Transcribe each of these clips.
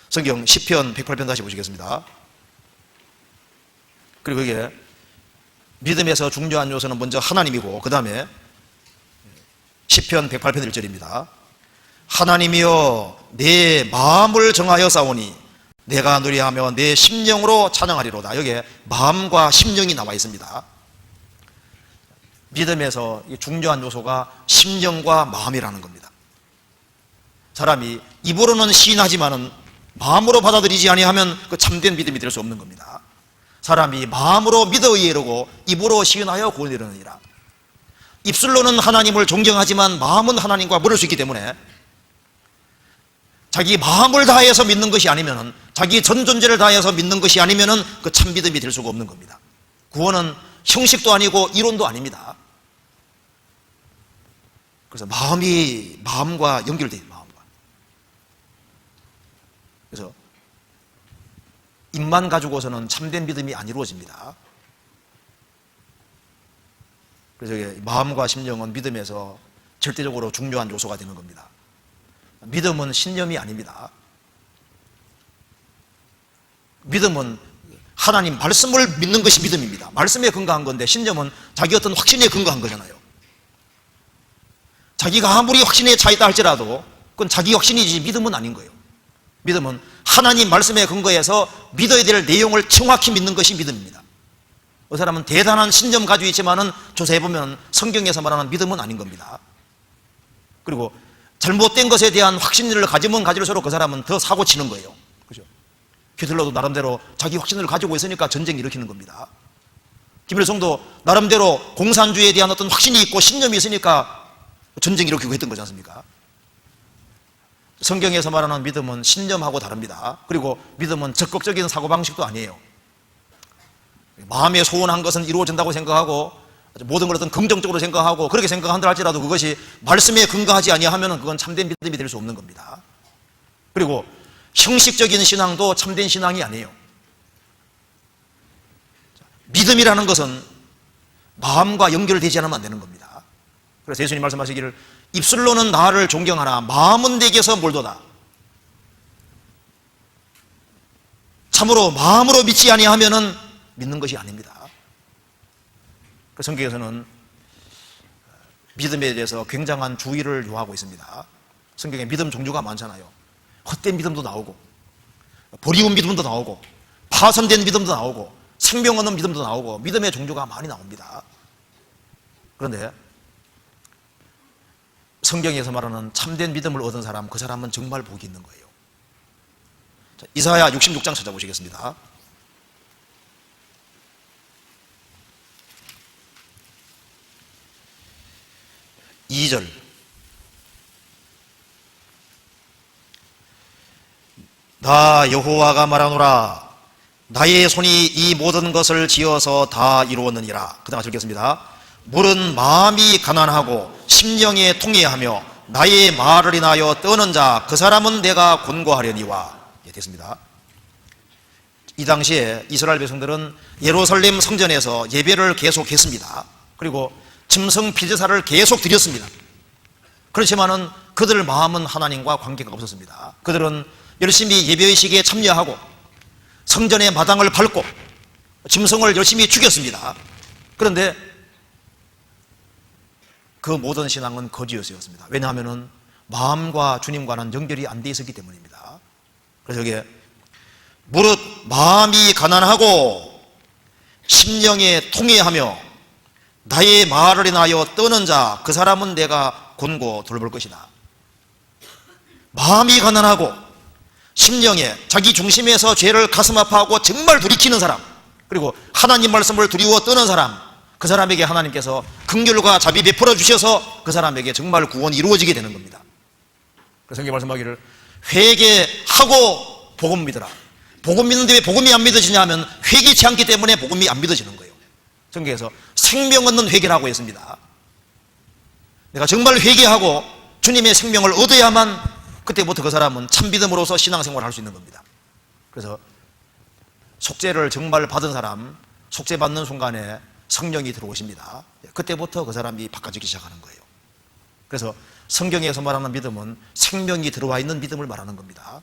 성경 시편 108편 다시 보시겠습니다. 그리고 이게 믿음에서 중요한 요소는 먼저 하나님이고 그 다음에 시편 108편 1절입니다. 하나님이여 내 마음을 정하여 싸우니 내가 누리하며 내 심령으로 찬양하리로다. 여기에 마음과 심령이 나와 있습니다. 믿음에서 중요한 요소가 심령과 마음이라는 겁니다. 사람이 입으로는 시인하지만은 마음으로 받아들이지 아니하면 그 참된 믿음이 될 수 없는 겁니다. 사람이 마음으로 믿어 이르고 입으로 시인하여 구원을 이루느니라. 입술로는 하나님을 존경하지만 마음은 하나님과 멀을 수 있기 때문에 자기 마음을 다해서 믿는 것이 아니면은, 자기 전 존재를 다해서 믿는 것이 아니면은 그 참 믿음이 될 수가 없는 겁니다. 구원은 형식도 아니고 이론도 아닙니다. 그래서 마음과 연결되어 있는 마음과. 그래서 입만 가지고서는 참된 믿음이 안 이루어집니다. 그래서 마음과 심령은 믿음에서 절대적으로 중요한 요소가 되는 겁니다. 믿음은 신념이 아닙니다. 믿음은 하나님 말씀을 믿는 것이 믿음입니다. 말씀에 근거한 건데 신념은 자기 어떤 확신에 근거한 거잖아요. 자기가 아무리 확신에 차있다 할지라도 그건 자기 확신이지 믿음은 아닌 거예요. 믿음은 하나님 말씀에 근거해서 믿어야 될 내용을 정확히 믿는 것이 믿음입니다. 그 사람은 대단한 신념 가지고 있지만은 조사해보면 성경에서 말하는 믿음은 아닌 겁니다. 그리고 잘못된 것에 대한 확신을 가지면 가질수록 그 사람은 더 사고 치는 거예요. 그죠? 히틀러도 나름대로 자기 확신을 가지고 있으니까 전쟁 일으키는 겁니다. 김일성도 나름대로 공산주의에 대한 어떤 확신이 있고 신념이 있으니까 전쟁 일으키고 했던 거지 않습니까? 성경에서 말하는 믿음은 신념하고 다릅니다. 그리고 믿음은 적극적인 사고방식도 아니에요. 마음에 소원한 것은 이루어진다고 생각하고 모든 걸 어떤 긍정적으로 생각하고 그렇게 생각한다 할지라도 그것이 말씀에 근거하지 아니하면 그건 참된 믿음이 될 수 없는 겁니다. 그리고 형식적인 신앙도 참된 신앙이 아니에요. 믿음이라는 것은 마음과 연결되지 않으면 안 되는 겁니다. 그래서 예수님 말씀하시기를 입술로는 나를 존경하나 마음은 내게서 멀도다. 참으로 마음으로 믿지 아니하면은 믿는 것이 아닙니다. 성경에서는 믿음에 대해서 굉장한 주의를 요하고 있습니다. 성경에 믿음 종류가 많잖아요. 헛된 믿음도 나오고 버리운 믿음도 나오고 파손된 믿음도 나오고 생명 없는 믿음도 나오고 믿음의 종류가 많이 나옵니다. 그런데 성경에서 말하는 참된 믿음을 얻은 사람, 그 사람은 정말 복이 있는 거예요. 자, 이사야 66장 찾아보시겠습니다. (2절) 나 여호와가 말하노라 나의 손이 이 모든 것을 지어서 다 이루었느니라. 그 다음 읽겠습니다. 물은 마음이 가난하고 심령에 통회하며 나의 말을 인하여 떠는 자 그 사람은 내가 권고하려니와. 예, 됐습니다. 이 당시에 이스라엘 백성들은 예루살렘 성전에서 예배를 계속했습니다. 그리고 짐승 피제사를 계속 드렸습니다. 그렇지만은 그들 마음은 하나님과 관계가 없었습니다. 그들은 열심히 예배의식에 참여하고 성전의 마당을 밟고 짐승을 열심히 죽였습니다. 그런데 그 모든 신앙은 거지였습니다. 왜냐하면 마음과 주님과는 연결이 안 돼 있었기 때문입니다. 그래서 여기에 무릇 마음이 가난하고 심령에 통회하며 나의 말을 인하여 떠는 자 그 사람은 내가 권고 돌볼 것이다. 마음이 가난하고 심령에 자기 중심에서 죄를 가슴 아파하고 정말 돌이키는 사람, 그리고 하나님 말씀을 두려워 떠는 사람, 그 사람에게 하나님께서 긍휼과 자비 베풀어 주셔서 그 사람에게 정말 구원이 이루어지게 되는 겁니다. 그래서 성경 말씀하기를 회개하고 복음 믿으라. 복음 믿는데 왜 복음이 안 믿어지냐 하면 회개치 않기 때문에 복음이 안 믿어지는 거예요. 성경에서 생명 얻는 회개라고 했습니다. 내가 정말 회개하고 주님의 생명을 얻어야만 그때부터 그 사람은 참믿음으로서 신앙생활을 할 수 있는 겁니다. 그래서 속죄를 정말 받은 사람, 속죄 받는 순간에 성령이 들어오십니다. 그때부터 그 사람이 바꿔지기 시작하는 거예요. 그래서 성경에서 말하는 믿음은 생명이 들어와 있는 믿음을 말하는 겁니다.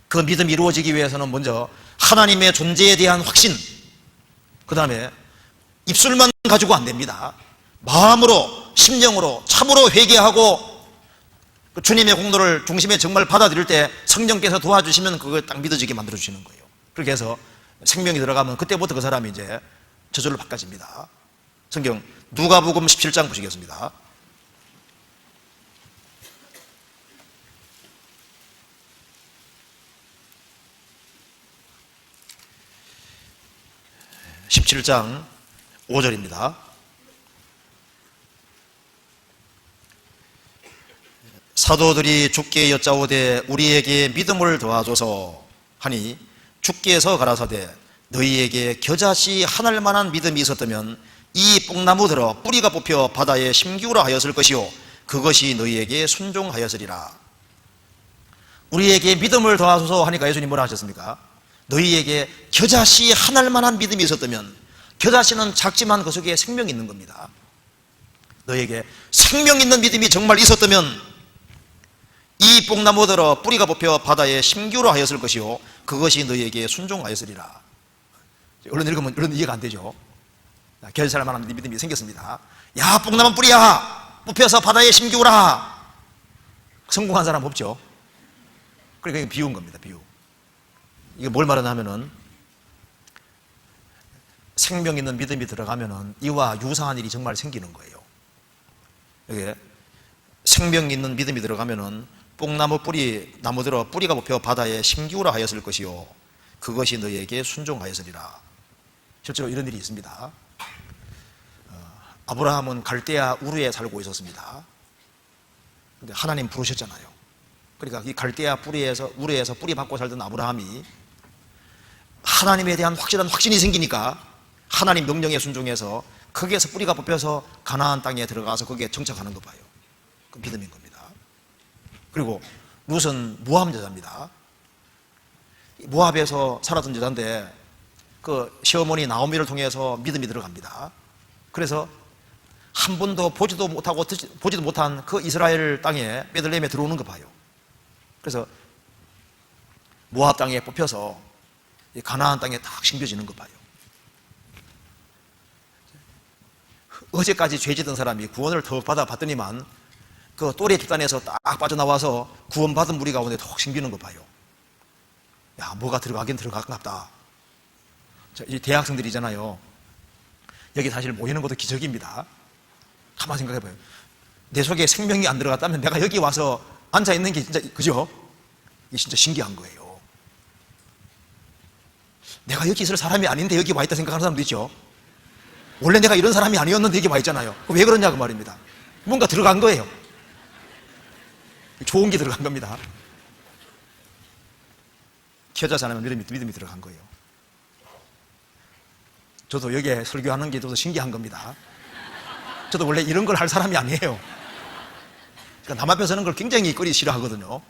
그 믿음이 이루어지기 위해서는 먼저 하나님의 존재에 대한 확신, 그 다음에 입술만 가지고 안 됩니다. 마음으로, 심령으로 참으로 회개하고 주님의 공로를 중심에 정말 받아들일 때 성령께서 도와주시면 그걸 딱 믿어지게 만들어주시는 거예요. 그렇게 해서 생명이 들어가면 그때부터 그 사람이 이제 저절로 바꿔집니다. 성경 누가복음 17장 보시겠습니다. (17장) 5절입니다. 사도들이 주께 여짜오되 우리에게 믿음을 더하소서 하니 주께서 가라사대 너희에게 겨자씨 하늘 만한 믿음이 있었다면 이 뽕나무 들어 뿌리가 뽑혀 바다에 심기우라 하였을 것이요 그것이 너희에게 순종하였으리라. 우리에게 믿음을 더하소서 하니까 예수님 뭐라 하셨습니까? 너희에게 겨자씨 하늘 만한 믿음이 있었다면, 겨자씨는 작지만 그 속에 생명이 있는 겁니다. 너희에게 생명 있는 믿음이 정말 있었다면 이 뽕나무 들어 뿌리가 뽑혀 바다에 심기우라 하였을 것이요 그것이 너희에게 순종하였으리라. 얼른 읽으면 이런 이해가 안 되죠. 겨자씨할 만한 믿음이 생겼습니다. 야, 뽕나무 뿌리야 뽑혀서 바다에 심기우라. 성공한 사람 없죠. 그러니까 비유인 겁니다. 비유. 이게 뭘 말하냐면은 생명 있는 믿음이 들어가면은 이와 유사한 일이 정말 생기는 거예요. 이게 생명 있는 믿음이 들어가면은 뽕나무 뿌리, 나무 들어 뿌리가 뽑혀 바다에 심기우라 하였을 것이요 그것이 너희에게 순종하였으리라. 실제로 이런 일이 있습니다. 아브라함은 갈대아 우르에 살고 있었습니다. 근데 하나님 부르셨잖아요. 그러니까 이 갈대아 우르에서 뿌리 받고 살던 아브라함이 하나님에 대한 확실한 확신이 생기니까 하나님 명령에 순종해서 거기에서 뿌리가 뽑혀서 가나안 땅에 들어가서 거기에 정착하는 거 봐요. 그 믿음인 겁니다. 그리고 룻은 모압 여자입니다. 모압에서 살았던 여자인데 그 시어머니 나오미를 통해서 믿음이 들어갑니다. 그래서 한 번도 보지도 못한 그 이스라엘 땅에 베들레헴에 들어오는 거 봐요. 그래서 모압 땅에 뽑혀서 가나안 땅에 딱 심겨지는 거 봐요. 어제까지 죄지던 사람이 구원을 더 받았더니만 그 또래 집단에서 딱 빠져나와서 구원받은 무리 가운데 톡 심기는 거 봐요. 야, 뭐가 들어가긴 들어갔나. 이 대학생들이잖아요. 여기 사실 모이는 것도 기적입니다. 가만 생각해봐요. 내 속에 생명이 안 들어갔다면 내가 여기 와서 앉아있는 게 진짜, 그죠? 이게 진짜 신기한 거예요. 내가 여기 있을 사람이 아닌데 여기 와 있다 생각하는 사람도 있죠. 원래 내가 이런 사람이 아니었는데 여기 와 있잖아요. 왜 그러냐고 말입니다. 뭔가 들어간 거예요. 좋은 게 들어간 겁니다. 겨자 사람은 믿음이 들어간 거예요. 저도 여기에 설교하는 게 또 신기한 겁니다. 저도 원래 이런 걸 할 사람이 아니에요. 그러니까 남 앞에 서는 걸 굉장히 꺼리 싫어하거든요.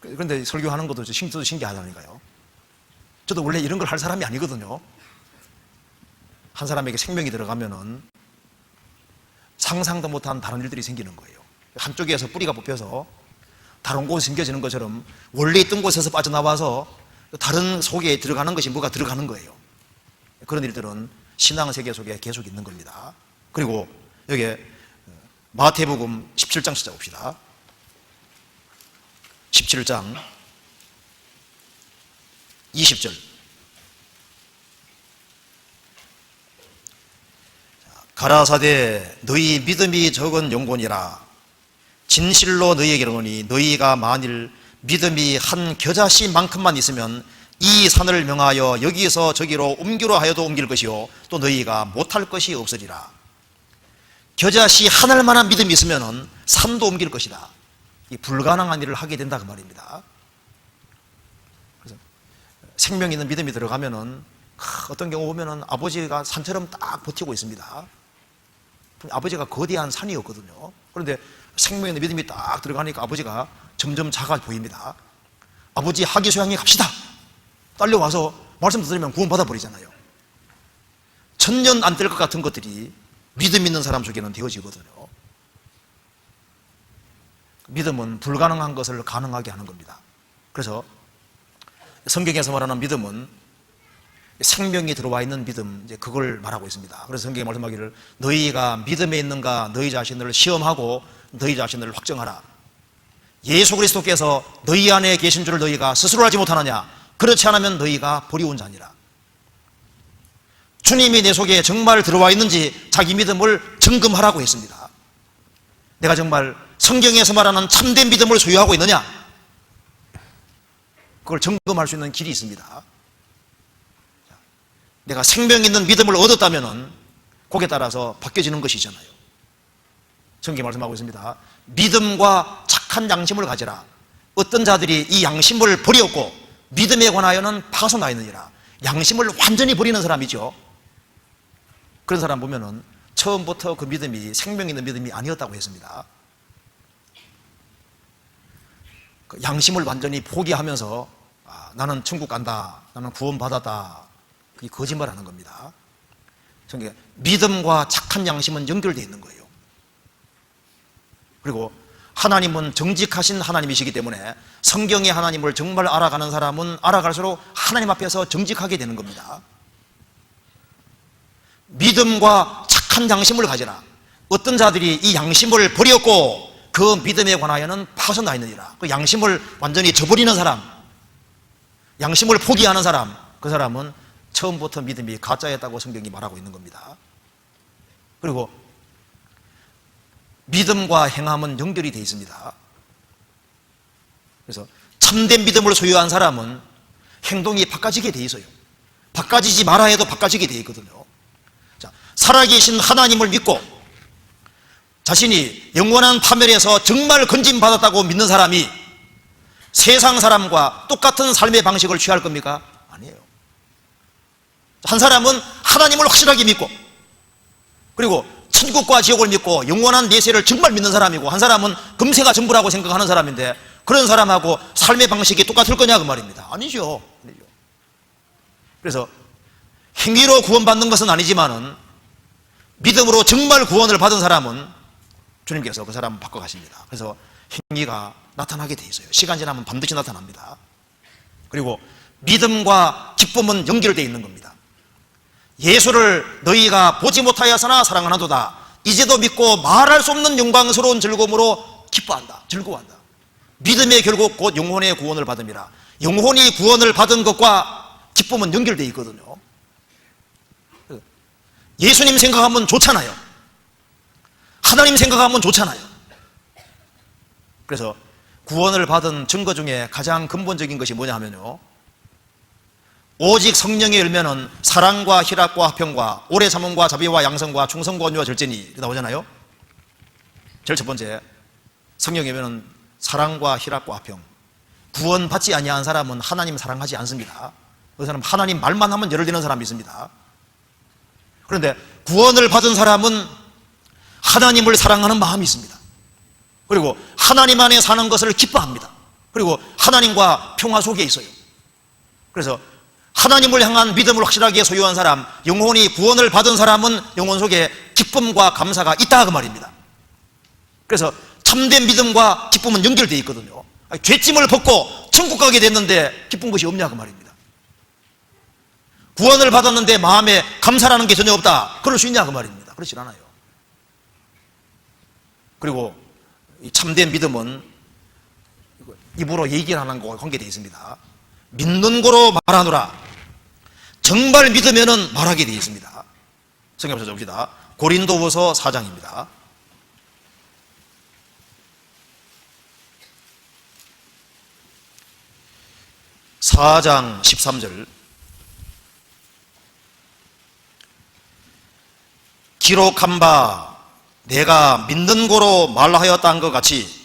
그런데 설교하는 것도 저도 신기하다니까요. 저도 원래 이런 걸 할 사람이 아니거든요. 한 사람에게 생명이 들어가면은 상상도 못한 다른 일들이 생기는 거예요. 한쪽에서 뿌리가 뽑혀서 다른 곳에 심겨지는 것처럼 원래 있던 곳에서 빠져나와서 다른 속에 들어가는 것이 뭐가 들어가는 거예요. 그런 일들은 신앙 세계 속에 계속 있는 겁니다. 그리고 여기 마태복음 17장 찾아봅시다. 17장 20절. 가라사대 너희 믿음이 적은 영혼이라 진실로 너희에게 이르노니 너희가 만일 믿음이 한 겨자씨만큼만 있으면 이 산을 명하여 여기서 저기로 옮기려 하여도 옮길 것이요 또 너희가 못할 것이 없으리라. 겨자씨 하늘만한 믿음이 있으면 산도 옮길 것이다. 이 불가능한 일을 하게 된다 그 말입니다. 그래서 생명 있는 믿음이 들어가면은 어떤 경우 보면은 아버지가 산처럼 딱 버티고 있습니다. 아버지가 거대한 산이었거든요. 그런데 생명 있는 믿음이 딱 들어가니까 아버지가 점점 작아 보입니다. 아버지 하기소양에 갑시다. 딸려와서 말씀 들으면 구원받아 버리잖아요. 천년 안 될 것 같은 것들이 믿음 있는 사람 속에는 되어지거든요. 믿음은 불가능한 것을 가능하게 하는 겁니다. 그래서 성경에서 말하는 믿음은 생명이 들어와 있는 믿음, 이제 그걸 말하고 있습니다. 그래서 성경에 말씀하기를 너희가 믿음에 있는가 너희 자신을 시험하고 너희 자신을 확정하라. 예수 그리스도께서 너희 안에 계신 줄을 너희가 스스로 알지 못하느냐? 그렇지 않으면 너희가 버리운 자니라. 주님이 내 속에 정말 들어와 있는지 자기 믿음을 점검하라고 했습니다. 내가 정말 성경에서 말하는 참된 믿음을 소유하고 있느냐? 그걸 점검할 수 있는 길이 있습니다. 내가 생명 있는 믿음을 얻었다면 거기에 따라서 바뀌어지는 것이잖아요. 성경이 말씀하고 있습니다. 믿음과 착한 양심을 가지라. 어떤 자들이 이 양심을 버렸고 믿음에 관하여는 파손나 있느니라. 양심을 완전히 버리는 사람이죠. 그런 사람 보면은 처음부터 그 믿음이 생명 있는 믿음이 아니었다고 했습니다. 그 양심을 완전히 포기하면서 나는 천국 간다, 나는 구원받았다, 그게 거짓말하는 겁니다. 성경에 믿음과 착한 양심은 연결되어 있는 거예요. 그리고 하나님은 정직하신 하나님이시기 때문에 성경의 하나님을 정말 알아가는 사람은 알아갈수록 하나님 앞에서 정직하게 되는 겁니다. 믿음과 착한 양심을 가지라. 어떤 자들이 이 양심을 버렸고 그 믿음에 관하여는 파손나 있느니라. 그 양심을 완전히 저버리는 사람, 양심을 포기하는 사람, 그 사람은 처음부터 믿음이 가짜였다고 성경이 말하고 있는 겁니다. 그리고 믿음과 행함은 연결이 되어 있습니다. 그래서 참된 믿음을 소유한 사람은 행동이 바꿔지게 되어 있어요. 바꿔지지 말아 해도 바꿔지게 되어 있거든요. 자, 살아계신 하나님을 믿고 자신이 영원한 파멸에서 정말 건짐받았다고 믿는 사람이 세상 사람과 똑같은 삶의 방식을 취할 겁니까? 아니에요. 한 사람은 하나님을 확실하게 믿고 그리고 천국과 지옥을 믿고 영원한 내세를 정말 믿는 사람이고, 한 사람은 금세가 전부라고 생각하는 사람인데 그런 사람하고 삶의 방식이 똑같을 거냐 그 말입니다. 아니죠. 그래서 행위로 구원받는 것은 아니지만은 믿음으로 정말 구원을 받은 사람은 주님께서 그 사람을 바꿔가십니다. 그래서 행위가 나타나게 돼 있어요. 시간 지나면 반드시 나타납니다. 그리고 믿음과 기쁨은 연결되어 있는 겁니다. 예수를 너희가 보지 못하였으나 사랑하나도다. 이제도 믿고 말할 수 없는 영광스러운 즐거움으로 기뻐한다, 즐거워한다. 믿음의 결국 곧 영혼의 구원을 받음이라. 영혼이 구원을 받은 것과 기쁨은 연결되어 있거든요. 예수님 생각하면 좋잖아요. 하나님 생각하면 좋잖아요. 그래서 구원을 받은 증거 중에 가장 근본적인 것이 뭐냐 하면요, 오직 성령의 열매는 사랑과 희락과 화평과 오래 참음과 자비와 양성과 충성과 온유와 절제니, 이렇게 나오잖아요. 제일 첫 번째, 성령의 열매는 사랑과 희락과 화평. 구원받지 아니한 사람은 하나님 사랑하지 않습니다. 그 사람은 하나님 말만 하면 열을 사람이 있습니다. 그런데 구원을 받은 사람은 하나님을 사랑하는 마음이 있습니다. 그리고 하나님 안에 사는 것을 기뻐합니다. 그리고 하나님과 평화 속에 있어요. 그래서 하나님을 향한 믿음을 확실하게 소유한 사람, 영혼이 구원을 받은 사람은 영혼 속에 기쁨과 감사가 있다 그 말입니다. 그래서 참된 믿음과 기쁨은 연결되어 있거든요. 죄짐을 벗고 천국 가게 됐는데 기쁜 것이 없냐 그 말입니다. 구원을 받았는데 마음에 감사라는 게 전혀 없다, 그럴 수 있냐 그 말입니다. 그렇지 않아요. 그리고 이 참된 믿음은 입으로 얘기를 하는 것과 관계되어 있습니다. 믿는 거로 말하노라. 정말 믿으면은 말하게 되어 있습니다. 성경 찾아봅시다. 고린도후서 4장입니다. 4장 13절. 기록한 바 내가 믿는 거로 말하였다는 것 같이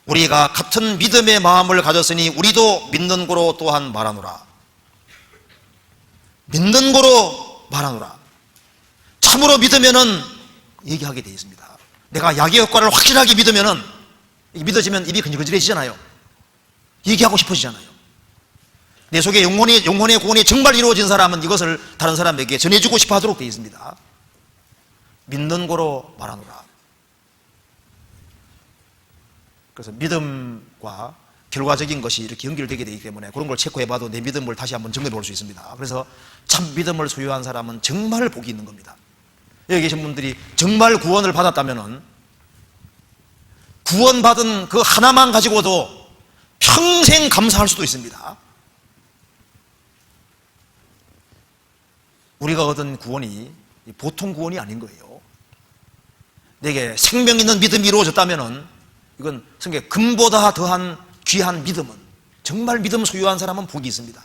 우리가 같은 믿음의 마음을 가졌으니 우리도 믿는 거로 또한 말하노라. 믿는 거로 말하노라. 참으로 믿으면은 얘기하게 되어 있습니다. 내가 약의 효과를 확실하게 믿으면은, 믿어지면 입이 근질근질해지잖아요. 얘기하고 싶어지잖아요. 내 속에 영혼의 구원이 정말 이루어진 사람은 이것을 다른 사람에게 전해주고 싶어 하도록 되어 있습니다. 믿는 거로 말하노라. 그래서 믿음과 결과적인 것이 이렇게 연결되게 되기 때문에 그런 걸 체크해 봐도 내 믿음을 다시 한번 점검해 볼 수 있습니다. 그래서 참 믿음을 소유한 사람은 정말 복이 있는 겁니다. 여기 계신 분들이 정말 구원을 받았다면은 구원받은 그 하나만 가지고도 평생 감사할 수도 있습니다. 우리가 얻은 구원이 보통 구원이 아닌 거예요. 내게 생명 있는 믿음이 이루어졌다면은 이건 성경에 금보다 더한 귀한 믿음은, 정말 믿음 소유한 사람은 복이 있습니다.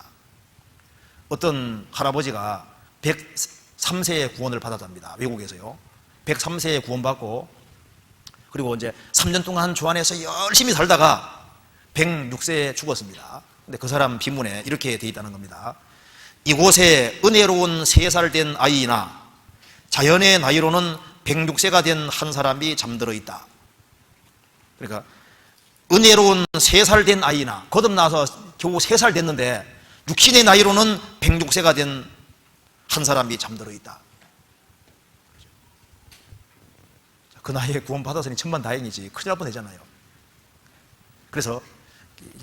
어떤 할아버지가 103세에 구원을 받았답니다. 외국에서요. 103세에 구원받고 그리고 이제 3년 동안 주 안에서 열심히 살다가 106세에 죽었습니다. 근데 그 사람 비문에 이렇게 돼 있다는 겁니다. 이곳에 은혜로운 3살 된 아이나 자연의 나이로는 106세가 된 한 사람이 잠들어 있다. 그러니까 은혜로운 3살 된 아이나 거듭나서 겨우 3살 됐는데 육신의 나이로는 106세가 된 한 사람이 잠들어 있다. 그 나이에 구원 받았으니 천만다행이지 큰일 날 뻔하잖아요. 그래서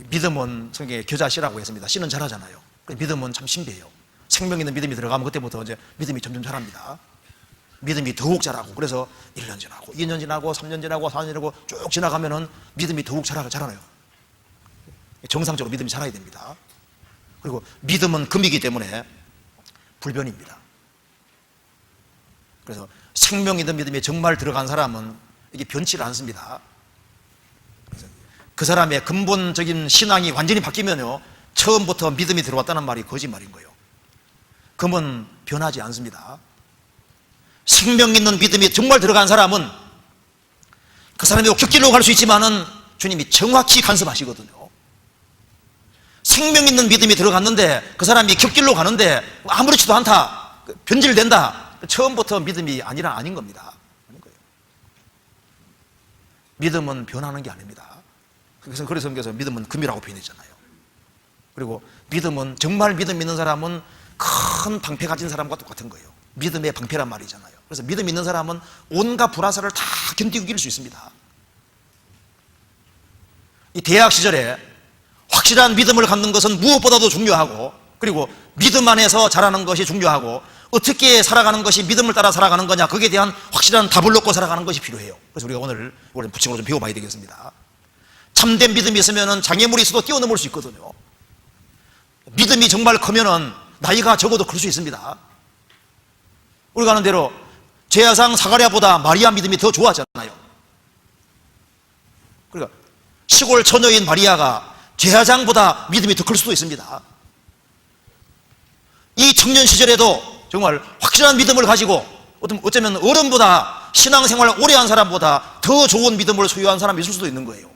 믿음은 성경에 겨자씨라고 했습니다. 씨는 자라잖아요. 믿음은 참 신비해요. 생명 있는 믿음이 들어가면 그때부터 이제 믿음이 점점 자랍니다. 믿음이 더욱 자라고, 그래서 1년 지나고 2년 지나고 3년 지나고 4년 지나고 쭉 지나가면은 믿음이 더욱 자라나요. 정상적으로 믿음이 자라야 됩니다. 그리고 믿음은 금이기 때문에 불변입니다. 그래서 생명 있는 믿음이 정말 들어간 사람은 이게 변치를 않습니다. 그 사람의 근본적인 신앙이 완전히 바뀌면요, 처음부터 믿음이 들어왔다는 말이 거짓말인 거예요. 금은 변하지 않습니다. 생명 있는 믿음이 정말 들어간 사람은 그 사람이 격길로 갈 수 있지만은 주님이 정확히 간섭하시거든요. 생명 있는 믿음이 들어갔는데 그 사람이 격길로 가는데 아무렇지도 않다, 변질된다, 처음부터 믿음이 아닌 겁니다. 아닌 거예요. 믿음은 변하는 게 아닙니다. 그래서 성경에서 믿음은 금이라고 표현했잖아요. 그리고 믿음은, 정말 믿음 있는 사람은 큰 방패 가진 사람과 똑같은 거예요. 믿음의 방패란 말이잖아요. 그래서 믿음 있는 사람은 온갖 불화살을 다 견디고 이길 수 있습니다. 이 대학 시절에 확실한 믿음을 갖는 것은 무엇보다도 중요하고, 그리고 믿음 안에서 자라는 것이 중요하고, 어떻게 살아가는 것이 믿음을 따라 살아가는 거냐, 거기에 대한 확실한 답을 놓고 살아가는 것이 필요해요. 그래서 우리가 오늘 부칙으로 좀 배워봐야 되겠습니다. 참된 믿음이 있으면 장애물이 있어도 뛰어넘을 수 있거든요. 믿음이 정말 크면은 나이가 적어도 클 수 있습니다. 우리가 아는 대로 제사장 사가랴보다 마리아 믿음이 더 좋았잖아요. 그러니까 시골 처녀인 마리아가 제사장보다 믿음이 더 클 수도 있습니다. 이 청년 시절에도 정말 확실한 믿음을 가지고 어쩌면 어른보다, 신앙생활을 오래 한 사람보다 더 좋은 믿음을 소유한 사람이 있을 수도 있는 거예요.